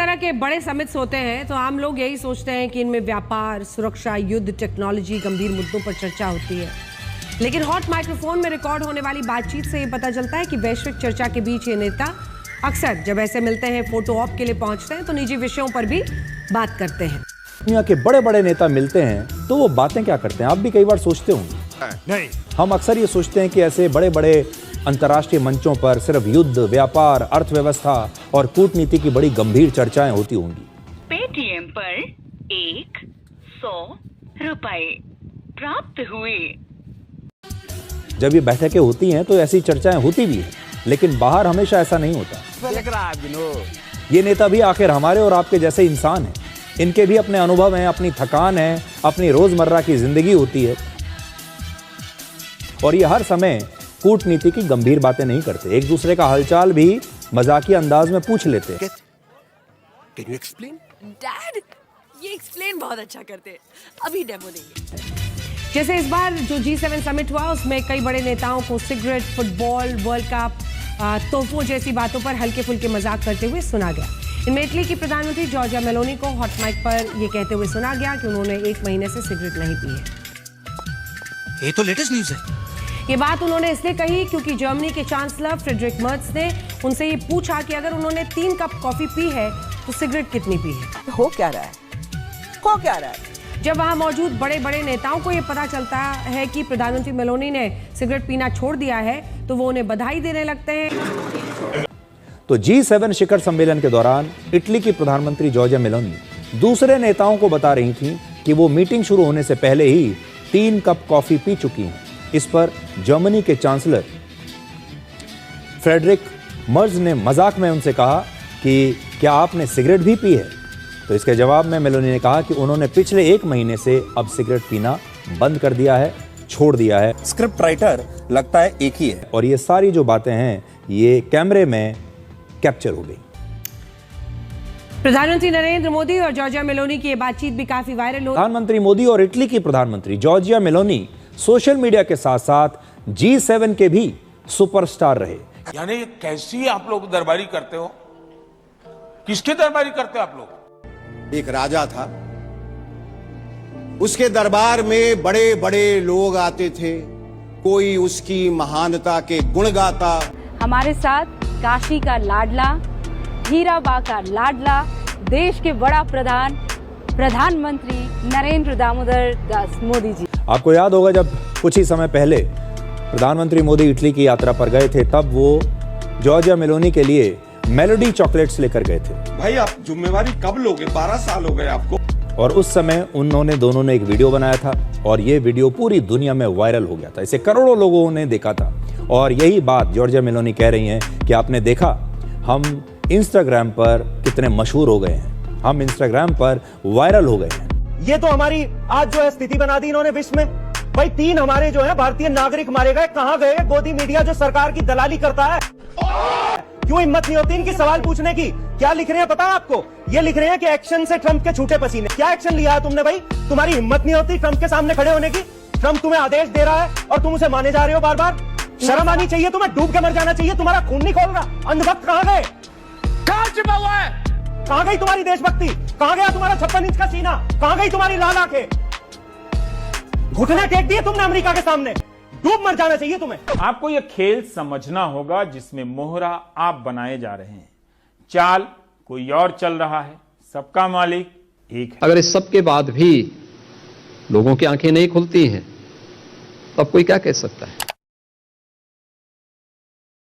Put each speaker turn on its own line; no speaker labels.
तरह के बड़े समिट्स होते हैं तो आम लोग यही सोचते हैं कि इनमें व्यापार, सुरक्षा, युद्ध, टेक्नोलॉजी, गंभीर मुद्दों पर चर्चा होती है। लेकिन हॉट माइक्रोफोन में रिकॉर्ड होने वाली बातचीत से ये पता चलता है कि वैश्विक चर्चा के बीच ये नेता अक्सर जब ऐसे मिलते हैं, फोटो ऑप के लिए पहुंचते हैं तो निजी विषयों पर भी बात करते हैं।
दुनिया के बड़े बड़े नेता मिलते हैं तो वो बातें क्या करते हैं, आप भी कई बार सोचते होंगे।
नहीं,
हम अक्सर ये सोचते हैं कि ऐसे बड़े बड़े अंतर्राष्ट्रीय मंचों पर सिर्फ युद्ध, व्यापार, अर्थव्यवस्था और कूटनीति की बड़ी गंभीर चर्चाएं होती होंगी।
पेटीएम पर 100 रुपए प्राप्त हुए।
जब ये बैठकें होती हैं तो ऐसी चर्चाएं होती भी हैं, लेकिन बाहर हमेशा ऐसा नहीं होता। ये नेता भी आखिर हमारे और आपके जैसे इंसान हैं। इनके भी अपने अनुभव हैं, अपनी थकान है, अपनी रोजमर्रा की जिंदगी होती है और ये हर समय कूटनीति की गंभीर बातें नहीं करते। एक दूसरे का हालचाल भी मजाकिया अंदाज में पूछ लेते हैं।
Can you explain?
डैड, ये एक्सप्लेन बहुत अच्छा करते हैं। अभी डेमो देंगे।
जैसे इस बार जो G7 समिट हुआ उसमें कई बड़े नेताओं को सिगरेट, फुटबॉल, वर्ल्ड कप, तोहफों जैसी बातों पर हल्के फुल्के मजाक करते हुए सुना गया। इनमें इटली की प्रधानमंत्री जॉर्जिया मेलोनी को हॉट माइक पर ये कहते हुए सुना गया कि उन्होंने 1 महीने से सिगरेट नहीं पी है।
ये तो लेटेस्ट न्यूज़ है।
ये बात उन्होंने इसलिए कही क्योंकि जर्मनी के चांसलर फ्रेडरिक मर्ज ने उनसे ये पूछा कि अगर उन्होंने 3 कप कॉफी पी है तो सिगरेट कितनी पी है।
हो क्या रहा है?
जब वहां मौजूद बड़े बड़े नेताओं को ये पता चलता है कि प्रधानमंत्री मेलोनी ने सिगरेट पीना छोड़ दिया है तो वो उन्हें बधाई देने लगते हैं।
तो G7 शिखर सम्मेलन के दौरान इटली की प्रधानमंत्री जॉर्जिया मेलोनी दूसरे नेताओं को बता रही थी कि वो मीटिंग शुरू होने से पहले ही 3 कप कॉफी पी चुकी हैं। इस पर जर्मनी के चांसलर फ्रेडरिक मर्ज ने मजाक में उनसे कहा कि क्या आपने सिगरेट भी पी है। तो इसके जवाब में मेलोनी ने कहा कि उन्होंने पिछले 1 महीने से अब सिगरेट पीना बंद कर दिया है, छोड़ दिया है। स्क्रिप्ट राइटर लगता है एक ही है और ये सारी जो बातें हैं ये कैमरे में कैप्चर हो गई।
प्रधानमंत्री नरेंद्र मोदी और जॉर्जिया मेलोनी की ये बातचीत भी काफी वायरल हो।
प्रधानमंत्री मोदी और इटली की प्रधानमंत्री जॉर्जिया मेलोनी सोशल मीडिया के साथ साथ G7 के भी सुपरस्टार रहे।
यानी कैसी आप लोग दरबारी करते हो? किसके दरबारी करते हो आप लोग?
एक राजा था, उसके दरबार में बड़े बड़े लोग आते थे, कोई उसकी महानता के गुण गाता।
हमारे साथ काशी का लाडला, हीराबा का लाडला, देश के बड़ा प्रधानमंत्री नरेंद्र दामोदर दास मोदी जी।
आपको याद होगा जब कुछ ही समय पहले प्रधानमंत्री मोदी इटली की यात्रा पर गए थे तब वो जॉर्जिया मेलोनी के लिए मेलोडी चॉकलेट्स लेकर गए थे।
भाई आप जिम्मेवारी कब लोगे? 12 साल हो गए आपको।
और उस समय दोनों ने एक वीडियो बनाया था और ये वीडियो पूरी दुनिया में वायरल हो गया था। इसे करोड़ों लोगों ने देखा था और यही बात जॉर्जिया मेलोनी कह रही हैं कि आपने देखा हम इंस्टाग्राम पर कितने मशहूर हो गए हैं, हम इंस्टाग्राम पर वायरल हो गए हैं।
ये तो हमारी आज जो है स्थिति बना दी इन्होंने विश्व में। भाई 3 हमारे जो है भारतीय नागरिक मारे गए, कहां गए गोदी मीडिया जो सरकार की दलाली करता है? क्यों हिम्मत नहीं होती इनकी सवाल पूछने की? क्या लिख रहे हैं पता है आपको? ये लिख रहे हैं कि एक्शन से ट्रंप के छूटे पसीने। क्या एक्शन लिया है तुमने भाई? तुम्हारी हिम्मत नहीं होती ट्रंप के सामने खड़े होने की? ट्रंप तुम्हें आदेश दे रहा है और तुम उसे माने जा रहे हो बार बार। शर्म आनी चाहिए तुम्हें, डूब के मर जाना चाहिए। तुम्हारा खून नहीं खोल रहा। अंधभक्त कहां गए?
कहां छिपा हुआ है?
कहां गई तुम्हारी देशभक्ति? कहां गया तुम्हारा 56 इंच का सीना? कहां गई तुम्हारी लाल आंखें? घुटने टेक दिए तुमने अमेरिका के सामने। डूब मर जाना चाहिए तुम्हें।
आपको यह खेल समझना होगा जिसमें मोहरा आप बनाए जा रहे हैं, चाल कोई और चल रहा है, सबका मालिक एक है।
अगर इस सब के बाद भी लोगों की आंखें नहीं खुलती हैं तब कोई क्या कह सकता है?